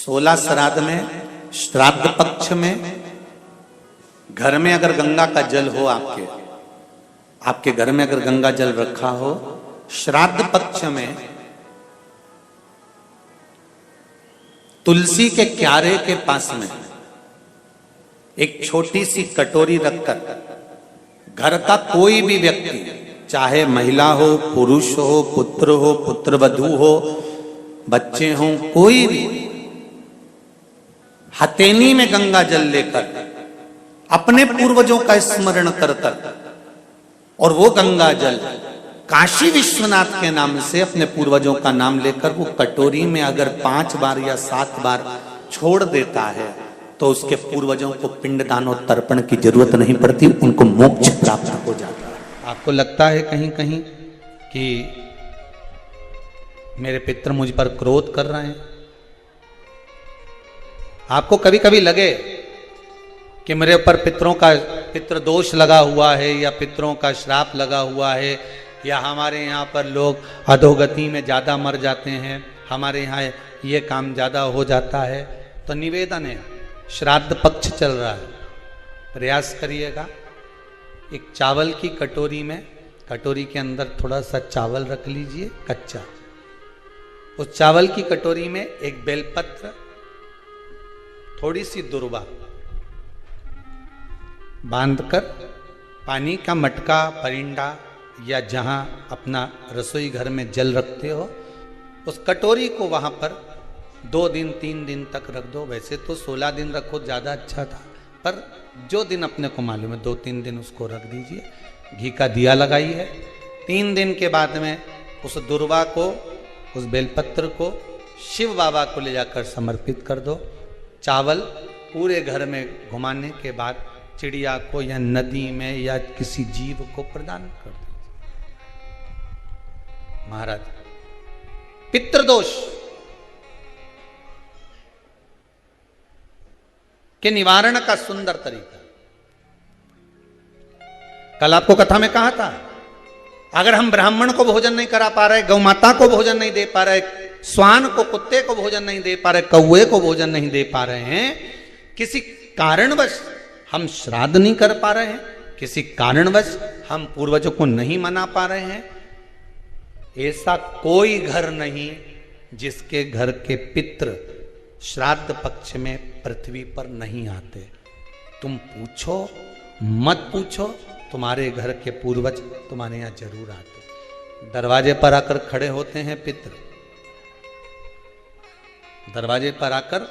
16 श्राद्ध में, श्राद्ध पक्ष में, घर में अगर गंगा का जल हो, आपके घर में अगर गंगा जल रखा हो, श्राद्ध पक्ष में तुलसी के क्यारे के पास में एक छोटी सी कटोरी रखकर घर का कोई भी व्यक्ति, चाहे महिला हो, पुरुष हो, पुत्रवधू हो, बच्चे हों, कोई भी हथेली में गंगा जल लेकर अपने पूर्वजों का स्मरण कर और वो गंगा जल काशी विश्वनाथ के नाम से अपने पूर्वजों का नाम लेकर वो कटोरी में अगर 5 बार या 7 बार छोड़ देता है तो उसके पूर्वजों को पिंडदान और तर्पण की जरूरत नहीं पड़ती, उनको मोक्ष प्राप्त हो जाता है। आपको लगता है कहीं कहीं कि मेरे पितर मुझ पर क्रोध कर रहे हैं? आपको कभी कभी लगे कि मेरे ऊपर पितृ दोष लगा हुआ है या पितरों का श्राप लगा हुआ है, या हमारे यहाँ पर लोग अधोगति में ज़्यादा मर जाते हैं, हमारे यहाँ ये काम ज़्यादा हो जाता है, तो निवेदन है, श्राद्ध पक्ष चल रहा है, प्रयास करिएगा। एक चावल की कटोरी में, कटोरी के अंदर थोड़ा सा चावल रख लीजिए कच्चा, उस चावल की कटोरी में एक बेलपत्र, थोड़ी सी दुर्वा बांधकर पानी का मटका, परिंडा या जहां अपना रसोई घर में जल रखते हो, उस कटोरी को वहां पर 2 दिन 3 दिन तक रख दो। वैसे तो 16 दिन रखो, ज़्यादा अच्छा था, पर जो दिन अपने को मालूम है 2-3 दिन उसको रख दीजिए। घी का दिया लगाइए। 3 दिन के बाद में उस दुर्वा को, उस बेलपत्र को शिव बाबा को ले जाकर समर्पित कर दो। चावल पूरे घर में घुमाने के बाद चिड़िया को या नदी में या किसी जीव को प्रदान कर दो। महाराज, पितृदोष के निवारण का सुंदर तरीका। कल आपको कथा में कहा था, अगर हम ब्राह्मण को भोजन नहीं करा पा रहे, गौ माता को भोजन नहीं दे पा रहे, श्वान को, कुत्ते को भोजन नहीं दे पा रहे, कौवे को भोजन नहीं दे पा रहे हैं, किसी कारणवश हम श्राद्ध नहीं कर पा रहे हैं, किसी कारणवश हम पूर्वजों को नहीं मना पा रहे हैं, ऐसा कोई घर नहीं जिसके घर के पितृ श्राद्ध पक्ष में पृथ्वी पर नहीं आते। तुम पूछो मत पूछो, तुम्हारे घर के पूर्वज तुम्हारे यहां जरूर आते। दरवाजे पर आकर खड़े होते हैं पितृ, दरवाजे पर आकर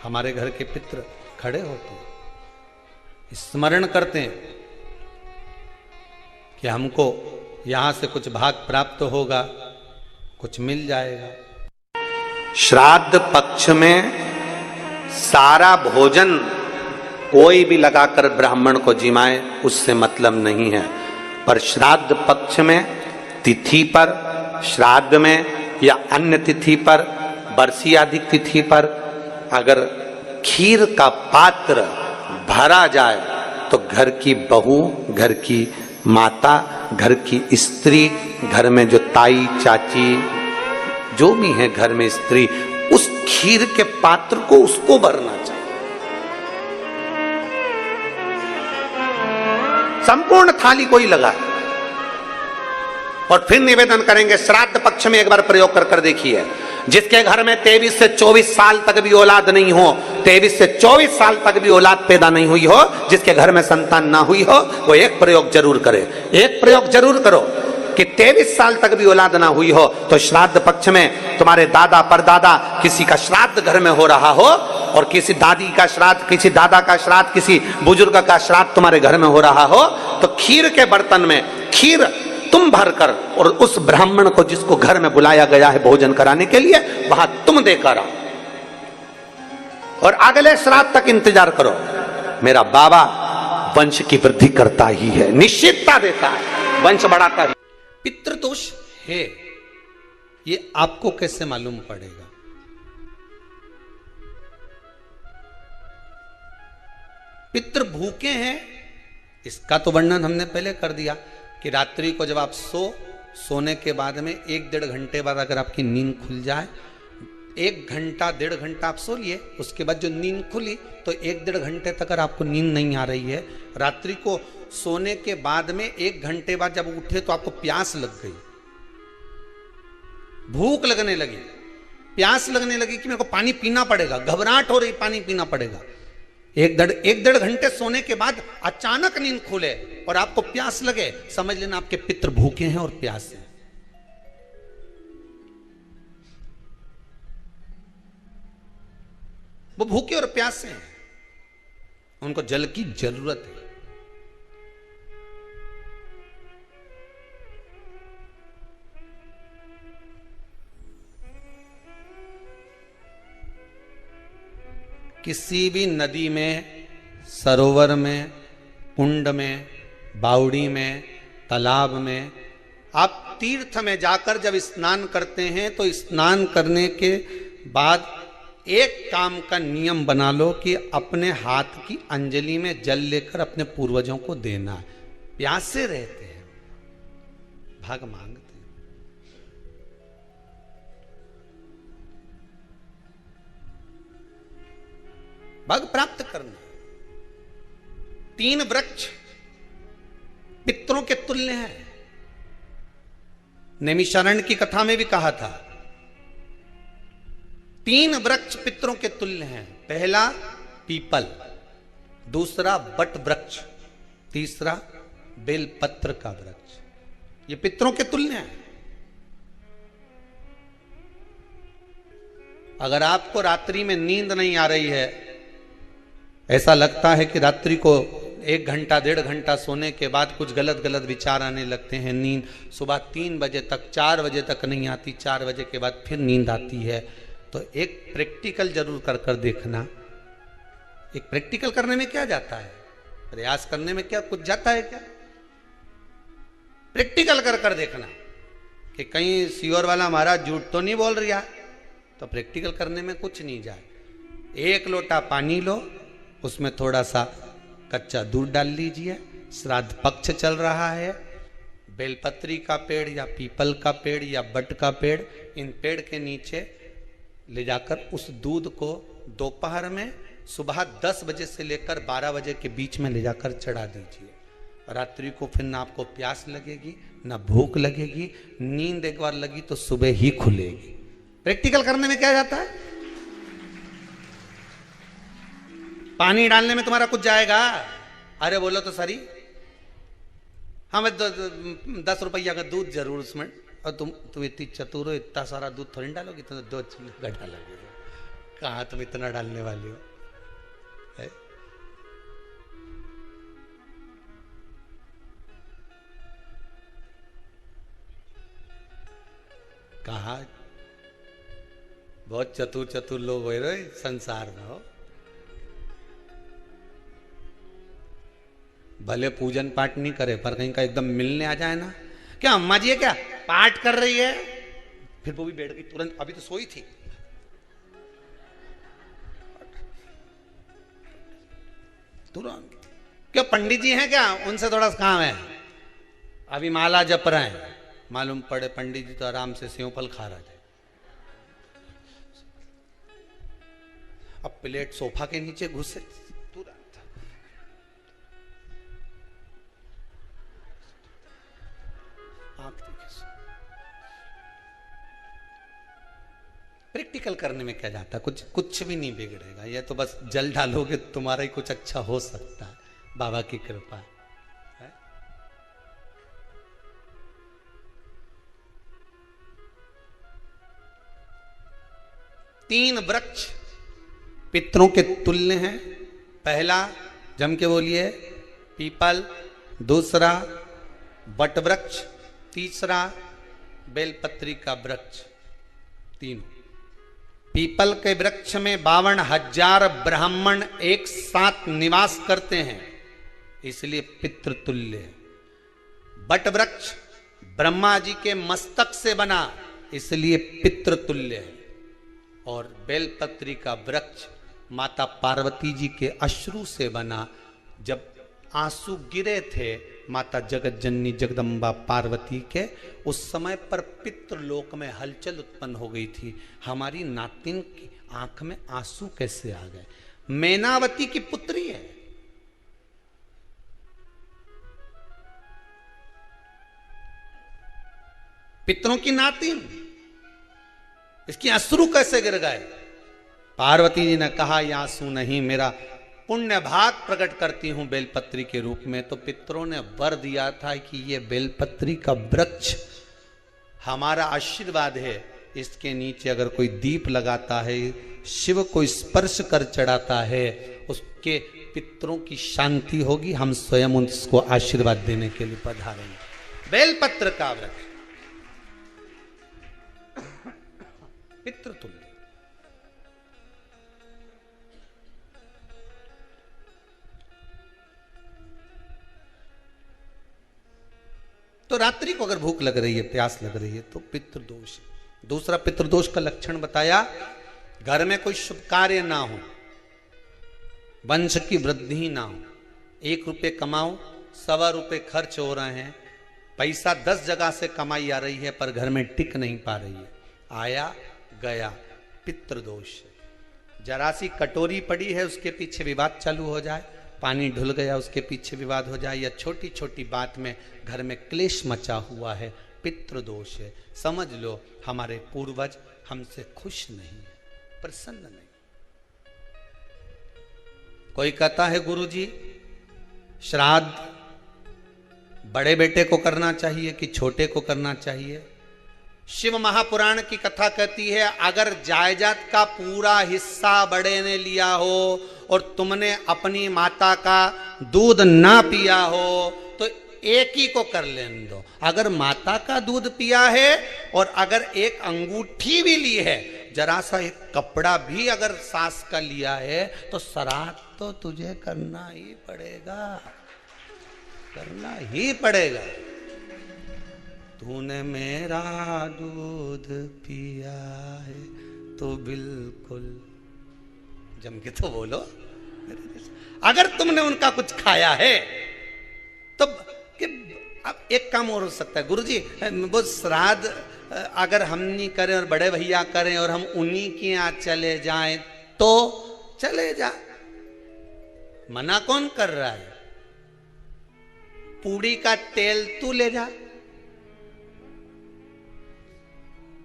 हमारे घर के पितृ खड़े होते हैं, स्मरण करते हैं कि हमको यहां से कुछ भाग प्राप्त होगा, कुछ मिल जाएगा। श्राद्ध पक्ष में सारा भोजन कोई भी लगाकर ब्राह्मण को जिमाए, उससे मतलब नहीं है, पर श्राद्ध पक्ष में तिथि पर, श्राद्ध में या अन्य तिथि पर, बरसी आदि तिथि पर अगर खीर का पात्र भरा जाए तो घर की बहू, घर की माता, घर की स्त्री, घर में जो ताई चाची जो भी है घर में स्त्री, उस खीर के पात्र को उसको भरना चाहिए। संपूर्ण थाली कोई लगाए और फिर निवेदन करेंगे। श्राद्ध पक्ष में एक बार प्रयोग कर देखिए, जिसके घर में 23 से 24 साल तक भी औलाद नहीं हो, 23 से 24 साल तक भी औलाद पैदा नहीं हुई हो, जिसके घर में संतान ना हुई हो, वो एक प्रयोग जरूर करे। एक प्रयोग जरूर करो कि 23 साल तक भी औलाद ना हुई हो तो श्राद्ध पक्ष में तुम्हारे दादा परदादा किसी का श्राद्ध घर में हो रहा हो, और किसी दादी का श्राद्ध, किसी दादा का श्राद्ध, किसी बुजुर्ग का श्राद्ध तुम्हारे घर में हो रहा हो, तो खीर के बर्तन में खीर तुम भरकर और उस ब्राह्मण को जिसको घर में बुलाया गया है भोजन कराने के लिए, वहां तुम देकर आओ और अगले श्राद्ध तक इंतजार करो। मेरा बाबा वंश की वृद्धि करता ही है, निश्चितता देता है, वंश बढ़ाता है। पितृदोष है, ये आपको कैसे मालूम पड़ेगा? पितृ भूखे हैं, इसका तो वर्णन हमने पहले कर दिया कि रात्रि को जब आप सोने के बाद में 1-1.5 घंटे बाद अगर आपकी नींद खुल जाए, 1 घंटा 1.5 घंटा आप सो लिए, उसके बाद जो नींद खुली तो 1-1.5 घंटे तक अगर आपको नींद नहीं आ रही है, रात्रि को सोने के बाद में 1 घंटे बाद जब उठे तो आपको प्यास लग गई, भूख लगने लगी, प्यास लगने लगी कि मेरे को पानी पीना पड़ेगा, घबराहट हो रही, पानी पीना पड़ेगा। 1-1.5 घंटे सोने के बाद अचानक नींद खुले और आपको प्यास लगे, समझ लेना आपके पितृ भूखे हैं और प्यास है। वो भूखे और प्यासे हैं, उनको जल की जरूरत है। किसी भी नदी में, सरोवर में, कुंड में, बावड़ी में, तालाब में, आप तीर्थ में जाकर जब स्नान करते हैं तो स्नान करने के बाद एक काम का नियम बना लो कि अपने हाथ की अंजलि में जल लेकर अपने पूर्वजों को देना है। प्यासे रहते हैं, भाग मांगते हैं। भाग प्राप्त करना। 3 वृक्ष पितरों के तुल्य हैं। नैमिषारण्य की कथा में भी कहा था 3 वृक्ष पितरों के तुल्य हैं। पहला पीपल, दूसरा बट वृक्ष, तीसरा बेलपत्र का वृक्ष। ये पितरों के तुल्य हैं। अगर आपको रात्रि में नींद नहीं आ रही है, ऐसा लगता है कि रात्रि को 1 घंटा 1.5 घंटा सोने के बाद कुछ गलत गलत विचार आने लगते हैं, नींद सुबह 3 बजे तक 4 बजे तक नहीं आती, 4 बजे के बाद फिर नींद आती है, तो एक प्रैक्टिकल जरूर कर कर देखना। एक प्रैक्टिकल करने में क्या जाता है, प्रयास करने में क्या कुछ जाता है क्या? प्रैक्टिकल कर कर देखना कि कहीं सीओर वाला महाराज झूठ तो नहीं बोल रहा, तो प्रैक्टिकल करने में कुछ नहीं जाए। 1 लोटा पानी लो, उसमें थोड़ा सा कच्चा दूध डाल लीजिए, श्राद्ध पक्ष चल रहा है, बेलपत्री का पेड़ या पीपल का पेड़ या बट का पेड़, इन पेड़ के नीचे ले जाकर उस दूध को दोपहर में सुबह 10 बजे से लेकर 12 बजे के बीच में ले जाकर चढ़ा दीजिए। रात्रि को फिर ना आपको प्यास लगेगी, ना भूख लगेगी, नींद एक बार लगी तो सुबह ही खुलेगी। प्रैक्टिकल करने में क्या जाता है? पानी डालने में तुम्हारा कुछ जाएगा? अरे बोलो तो सरी, हमें 10 रुपया का दूध जरूर उसमें, और तुम इतनी चतुर हो, इतना सारा दूध थोड़ी डालोगी, तो 2 चिल्ली डालोगे। कहाँ तुम इतना डालने वाली हो है? कहा बहुत चतुर लोग हो रहे संसार में हो। भले पूजन पाठ नहीं करे, पर कहीं का एकदम मिलने आ जाए ना, क्या अम्मा जी है क्या पाठ कर रही है, फिर वो भी बैठ गई तुरंत, अभी तो सोई थी, तुरंत। क्या पंडित जी हैं क्या, उनसे थोड़ा काम है, अभी माला जप रहे हैं, मालूम पड़े पंडित जी तो आराम से सेव फल खा रहे थे। अब प्लेट सोफा के नीचे घुसे, तुरंत प्रैक्टिकल करने में क्या जाता, कुछ भी नहीं बिगड़ेगा। ये तो बस जल डालोगे तुम्हारा ही कुछ अच्छा हो सकता है, बाबा की कृपा है। 3 वृक्ष पितरों के तुल्य हैं। पहला जम के बोलिए पीपल, दूसरा बट वृक्ष, तीसरा बेलपत्री का वृक्ष। तीनों पीपल के वृक्ष में 52,000 ब्राह्मण एक साथ निवास करते हैं, इसलिए पितृतुल्य है। बट वृक्ष ब्रह्मा जी के मस्तक से बना, इसलिए पितृतुल्य है। और बेलपत्री का वृक्ष माता पार्वती जी के अश्रु से बना, जब आंसू गिरे थे माता जगत जननी जगदम्बा पार्वती के, उस समय पर पितृलोक में हलचल उत्पन्न हो गई थी। हमारी नातिन की आंख में आंसू कैसे आ गए? मैनावती की पुत्री है, पितरों की नातिन, इसकी अश्रु कैसे गिर गए? पार्वती जी ने कहा ये आंसू नहीं, मेरा पुण्य भाग प्रकट करती हूं बेलपत्री के रूप में। तो पितरों ने वर दिया था कि ये बेलपत्री का वृक्ष हमारा आशीर्वाद है, इसके नीचे अगर कोई दीप लगाता है, शिव को स्पर्श कर चढ़ाता है, उसके पितरों की शांति होगी। हम स्वयं उसको आशीर्वाद देने के लिए पधारेंगे। बेलपत्र का वृक्ष पितृतुल्य। तो रात्रि को अगर भूख लग रही है, प्यास लग रही है, तो पितृदोष है। दूसरा पितृदोष का लक्षण बताया, घर में कोई शुभ कार्य ना हो, वंश की वृद्धि ना हो। 1 रुपये कमाओ, 1.25 रुपये खर्च हो रहे हैं, पैसा 10 जगह से कमाई आ रही है पर घर में टिक नहीं पा रही है, आया गया, पितृदोष है। जरा सी कटोरी पड़ी है, उसके पीछे विवाद चालू हो जाए, पानी ढुल गया उसके पीछे विवाद हो जाए, या छोटी छोटी बात में घर में क्लेश मचा हुआ है, पितृदोष है। समझ लो हमारे पूर्वज हमसे खुश नहीं, प्रसन्न नहीं। कोई कहता है गुरुजी श्राद्ध बड़े बेटे को करना चाहिए कि छोटे को करना चाहिए? शिव महापुराण की कथा कहती है, अगर जायदाद का पूरा हिस्सा बड़े ने लिया हो और तुमने अपनी माता का दूध ना पिया हो तो एक ही को कर लेने दो। अगर माता का दूध पिया है और अगर एक अंगूठी भी ली है, जरा सा एक कपड़ा भी अगर सास का लिया है, तो श्राद्ध तो तुझे करना ही पड़ेगा, करना ही पड़ेगा। तूने मेरा दूध पिया है तो बिल्कुल जम के तो बोलो। अगर तुमने उनका कुछ खाया है तो अब एक काम और हो सकता है, गुरुजी वो श्राद्ध अगर हम नहीं करें और बड़े भैया करें और हम उन्हीं के यहाँ चले जाएं तो चले जा, मना कौन कर रहा है? पूड़ी का तेल तू ले जा,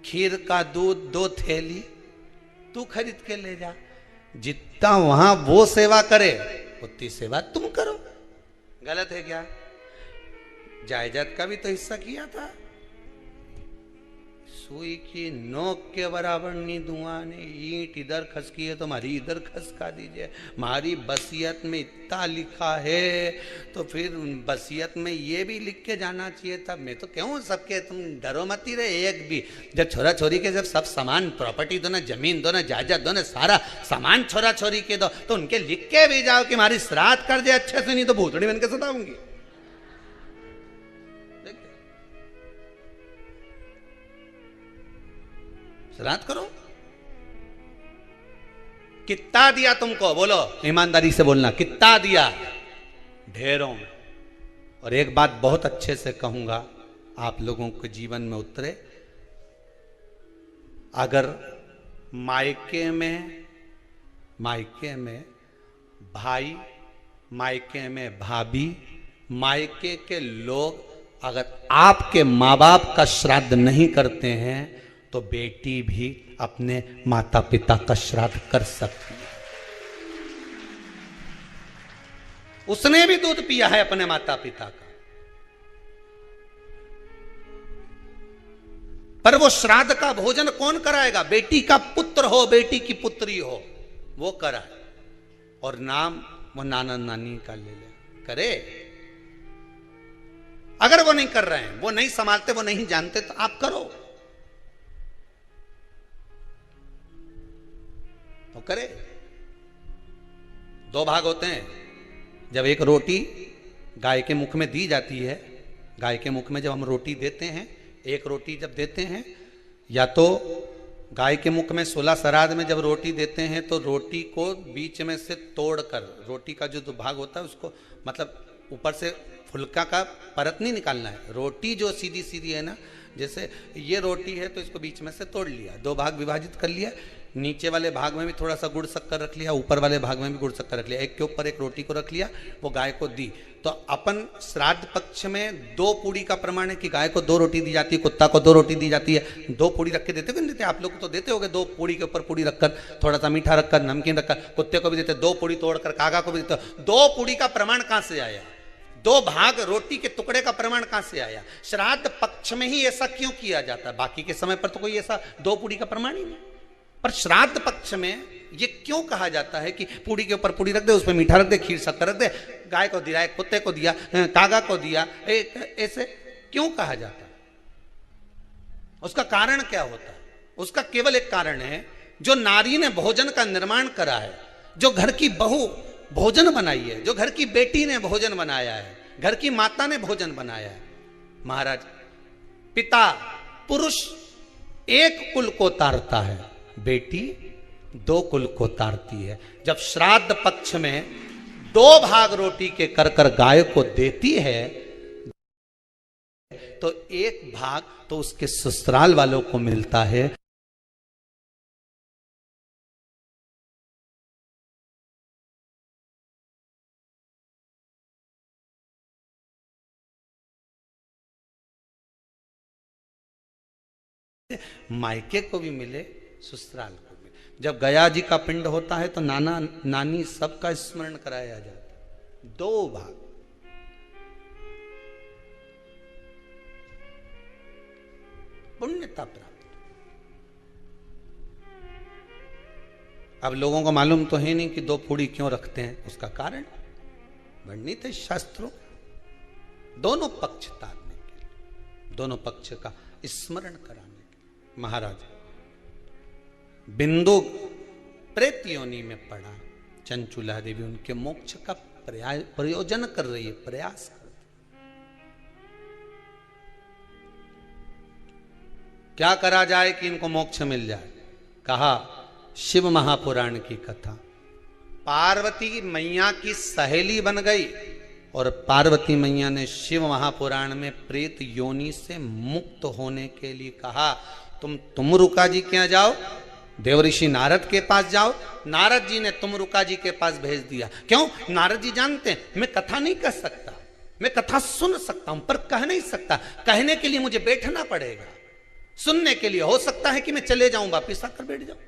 खीर का दूध 2 थैली तू खरीद के ले जा। जितना वहां वो सेवा करे उतनी सेवा तुम करो। गलत है क्या? जायदाद का भी तो हिस्सा किया था। सुई की नोक के बराबर नहीं धुआं ने, ईंट इधर खसकी है तो हमारी इधर खसका दीजिए। हमारी बसियत में इतना लिखा है तो फिर बसियत में ये भी लिख के जाना चाहिए था। मैं तो कहूँ सबके तुम डरो मत ही रहे, एक भी जब छोरा छोरी के जब सब सामान प्रॉपर्टी दो ना, जमीन दो ना, जायदाद दो ना, सारा सामान छोरा छोरी के दो, तो उनके लिख के भी जाओ कि हमारी श्राद्ध कर दे अच्छे से, नहीं तो भूतड़ी बन के सताऊंगी। श्राद्ध करो। कितना दिया तुमको? बोलो ईमानदारी से बोलना, कितना दिया? ढेरों में। और एक बात बहुत अच्छे से कहूंगा, आप लोगों के जीवन में उतरे। अगर मायके में भाई, मायके में भाभी, मायके के लोग अगर आपके माँ बाप का श्राद्ध नहीं करते हैं तो बेटी भी अपने माता पिता का श्राद्ध कर सकती है। उसने भी दूध पिया है अपने माता पिता का, पर वो श्राद्ध का भोजन कौन कराएगा? बेटी का पुत्र हो, बेटी की पुत्री हो, वो कराए। और नाम वो नाना नानी का ले ले, करे। अगर वो नहीं कर रहे हैं, वो नहीं संभालते, वो नहीं जानते, तो आप करो तो करे। 2 भाग होते हैं। जब एक रोटी गाय के मुख में दी जाती है, गाय के मुख में जब हम रोटी देते हैं, एक रोटी जब देते हैं, या तो गाय के मुख में 16 श्राद्ध में जब रोटी देते हैं तो रोटी को बीच में से तोड़कर, रोटी का जो भाग होता है उसको मतलब ऊपर से फुलका का परत नहीं निकालना है। रोटी जो सीधी सीधी है ना, जैसे ये रोटी है तो इसको बीच में से तोड़ लिया, दो भाग विभाजित कर लिया, नीचे वाले भाग में भी थोड़ा सा गुड़ शक्कर रख लिया, ऊपर वाले भाग में भी गुड़ शक्कर रख लिया, एक के ऊपर एक रोटी को रख लिया, वो गाय को दी। तो अपन श्राद्ध पक्ष में 2 पूड़ी का प्रमाण है कि गाय को 2 रोटी दी जाती है, कुत्ता को 2 रोटी दी जाती है। 2 पूड़ी रख के देते हो कि नहीं देते? आप लोग तो देते होगे, 2 पूड़ी के ऊपर पूड़ी रखकर, थोड़ा सा मीठा रखकर, नमकीन रखकर, कुत्ते को भी देते, 2 पूड़ी तोड़कर कागा को भी देते। 2 पूड़ी का प्रमाण कहां से आया? 2 भाग रोटी के टुकड़े का प्रमाण कहां से आया? श्राद्ध पक्ष में ही ऐसा क्यों किया जाता है? बाकी के समय पर तो कोई ऐसा 2 पूड़ी का प्रमाण ही नहीं, पर श्राद्ध पक्ष में ये क्यों कहा जाता है कि पूड़ी के ऊपर पूड़ी रख दे, उसमें मीठा रख दे, खीर शक्कर रख दे, गाय को दिया, कुत्ते को दिया, कागा को दिया, ऐसे क्यों कहा जाता है? उसका कारण क्या होता है? उसका केवल एक कारण है, जो नारी ने भोजन का निर्माण करा है, जो घर की बहू भोजन बनाई है, जो घर की बेटी ने भोजन बनाया है, घर की माता ने भोजन बनाया है। महाराज, पिता पुरुष एक कुल को तारता है, बेटी 2 कुल को तारती है। जब श्राद्ध पक्ष में 2 भाग रोटी के कर गाय को देती है, तो 1 भाग तो उसके ससुराल वालों को मिलता है। मायके को भी मिले, ससुराल को भी। जब गया जी का पिंड होता है तो नाना नानी सबका स्मरण कराया जाता है। 2 भाग, पुण्यता प्राप्त। अब लोगों को मालूम तो है नहीं कि 2 पूड़ी क्यों रखते हैं, उसका कारण वर्णित है शास्त्रों। दोनों पक्ष तारने के लिए, दोनों पक्ष का स्मरण कराने के लिए। महाराज, बिंदु प्रेत योनि में पड़ा, चंचुला देवी उनके मोक्ष का प्रयोजन कर रही है, प्रयास कर। क्या करा जाए कि इनको मोक्ष मिल जाए? कहा शिव महापुराण की कथा। पार्वती मैया की सहेली बन गई और पार्वती मैया ने शिव महापुराण में प्रेत योनि से मुक्त होने के लिए कहा, तुम रुका जी के यहाँ जाओ, देवऋषि नारद के पास जाओ। नारद जी ने तुमरुका जी के पास भेज दिया। क्यों? नारद जी जानते हैं मैं कथा नहीं कह सकता, मैं कथा सुन सकता हूं पर कह नहीं सकता। कहने के लिए मुझे बैठना पड़ेगा, सुनने के लिए हो सकता है कि मैं चले जाऊं, वापिस आकर बैठ जाऊं।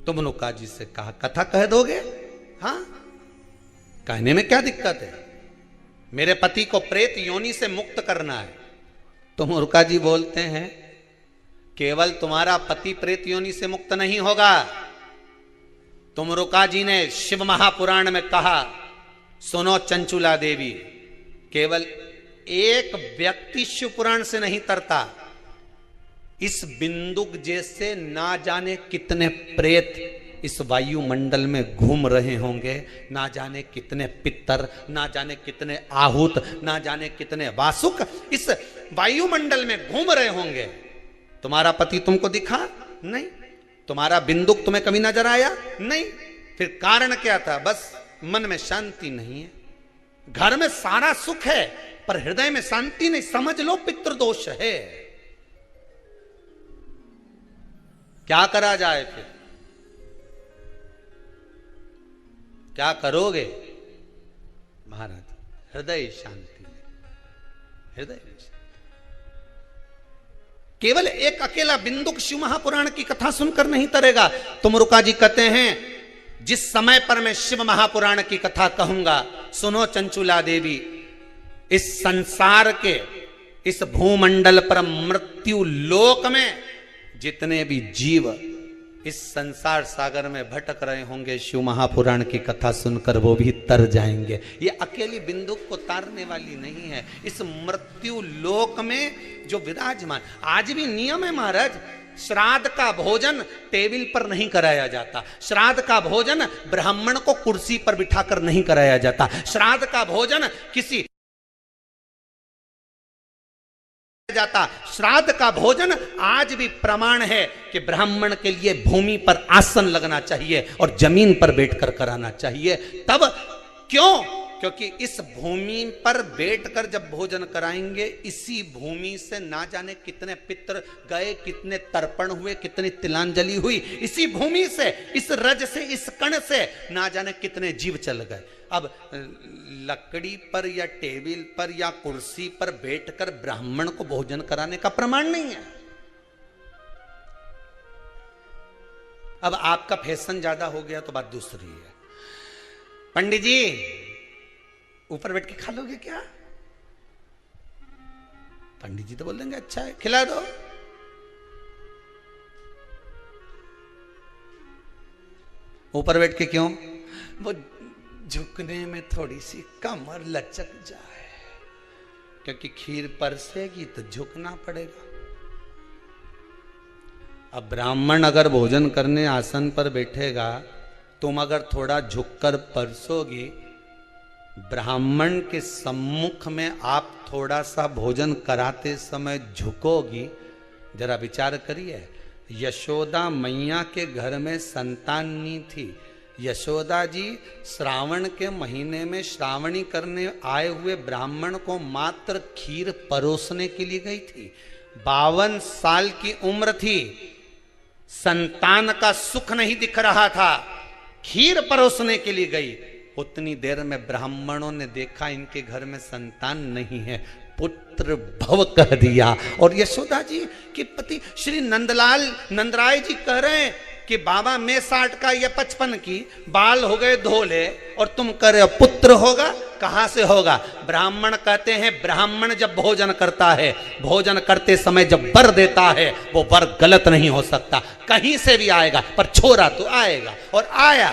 तुमरुका जी से कहा कथा कह दोगे? हाँ, कहने में क्या दिक्कत है? मेरे पति को प्रेत योनि से मुक्त करना है। तुमरुका जी बोलते हैं केवल तुम्हारा पति प्रेत योनि से मुक्त नहीं होगा। तुमरुका जी ने शिव महापुराण में कहा, सुनो चंचुला देवी, केवल एक व्यक्ति शिव पुराण से नहीं तरता, इस बिंदुक जैसे ना जाने कितने प्रेत इस वायुमंडल में घूम रहे होंगे, ना जाने कितने पितर, ना जाने कितने आहूत, ना जाने कितने वासुक इस वायुमंडल में घूम रहे होंगे। तुम्हारा पति तुमको दिखा नहीं, तुम्हारा बिंदुक तुम्हें कभी नजर आया नहीं, फिर कारण क्या था? बस मन में शांति नहीं है। घर में सारा सुख है पर हृदय में शांति नहीं, समझ लो पितृदोष है। क्या करा जाए? फिर क्या करोगे? महाराज, हृदय शांति, हृदय शांति। केवल एक अकेला बिंदुक शिव महापुराण की कथा सुनकर नहीं तरेगा। तुमरुका जी कहते हैं जिस समय पर मैं शिव महापुराण की कथा कहूंगा, सुनो चंचुला देवी, इस संसार के इस भूमंडल पर मृत्यु लोक में जितने भी जीव इस संसार सागर में भटक रहे होंगे, शिव महापुराण की कथा सुनकर वो भी तर जाएंगे। ये अकेली बिंदुक को तारने वाली नहीं है। इस मृत्यु लोक में जो विराजमान, आज भी नियम है महाराज, श्राद्ध का भोजन टेबल पर नहीं कराया जाता। श्राद्ध का भोजन ब्राह्मण को कुर्सी पर बिठाकर नहीं कराया जाता। श्राद्ध का भोजन किसी जाता। श्राद्ध का भोजन आज भी प्रमाण है कि ब्राह्मण के लिए भूमि पर आसन लगना चाहिए और जमीन पर बैठकर कराना चाहिए। तब क्यों? क्योंकि इस भूमि पर बैठकर जब भोजन कराएंगे, इसी भूमि से ना जाने कितने पितृ गए, कितने तर्पण हुए, कितनी तिलांजलि हुई, इसी भूमि से, इस रज से, इस कण से ना जाने कितने जीव चल गए। अब लकड़ी पर या टेबल पर या कुर्सी पर बैठकर ब्राह्मण को भोजन कराने का प्रमाण नहीं है। अब आपका फैशन ज्यादा हो गया तो बात दूसरी है। पंडित जी ऊपर बैठ के खा लोगे क्या? पंडित जी तो बोल देंगे अच्छा है, खिला दो। ऊपर बैठ के क्यों? वो झुकने में थोड़ी सी कमर लचक जाए, क्योंकि खीर परसेगी तो झुकना पड़ेगा। अब ब्राह्मण अगर भोजन करने आसन पर बैठेगा, तुम अगर थोड़ा झुककर परसोगी, ब्राह्मण के सम्मुख में आप थोड़ा सा भोजन कराते समय झुकोगी। जरा विचार करिए, यशोदा मैया के घर में संतान नहीं थी। यशोदा जी श्रावण के महीने में श्रावणी करने आए हुए ब्राह्मण को मात्र खीर परोसने के लिए गई थी। 52 साल की उम्र थी, संतान का सुख नहीं दिख रहा था, खीर परोसने के लिए गई। उतनी देर में ब्राह्मणों ने देखा इनके घर में संतान नहीं है, पुत्र भव कह दिया। और यशोदा जी के पति श्री नंदराय जी कह रहे हैं कि बाबा मैं 60 का या 55 की, बाल हो गए धोले, और तुम कह रहे हो पुत्र होगा, कहां से होगा? ब्राह्मण कहते हैं ब्राह्मण जब भोजन करता है, भोजन करते समय जब वर देता है, वो वर गलत नहीं हो सकता, कहीं से भी आएगा, पर छोरा तो आएगा। और आया,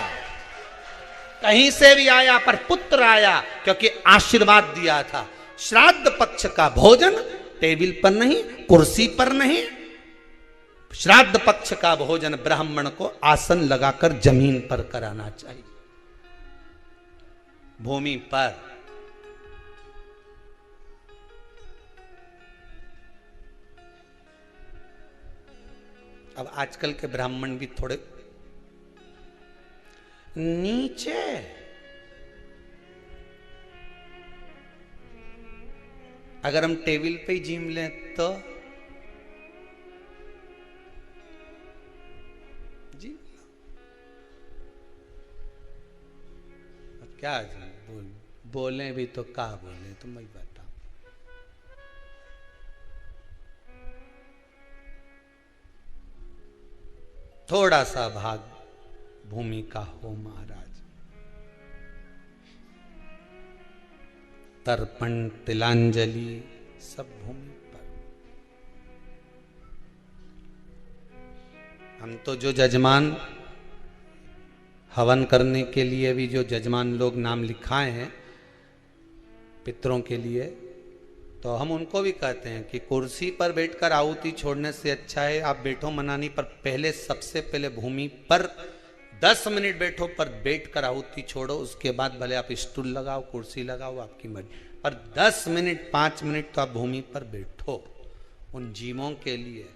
कहीं से भी आया, पर पुत्र आया, क्योंकि आशीर्वाद दिया था। श्राद्ध पक्ष का भोजन टेबल पर नहीं, कुर्सी पर नहीं, श्राद्ध पक्ष का भोजन ब्राह्मण को आसन लगाकर जमीन पर कराना चाहिए, भूमि पर। अब आजकल के ब्राह्मण भी थोड़े नीचे, अगर हम टेबल पे ही जिम लें तो जी क्या बोले भी तो क्या बोले, तुम ही बताओ। थोड़ा सा भाग भूमि का हो महाराज। तर्पण तिलांजलि सब भूमि पर। हम तो जो जजमान हवन करने के लिए भी जो जजमान लोग नाम लिखाए हैं पितरों के लिए, तो हम उनको भी कहते हैं कि कुर्सी पर बैठकर आहुति छोड़ने से अच्छा है आप बैठो मनानी पर, पहले सबसे पहले भूमि पर 10 मिनट बैठो, पर बैठकर आहुति छोड़ो। उसके बाद भले आप स्टूल लगाओ, कुर्सी लगाओ, आपकी मर्जी, पर 10 मिनट 5 मिनट तो आप भूमि पर बैठो उन जीवों के लिए।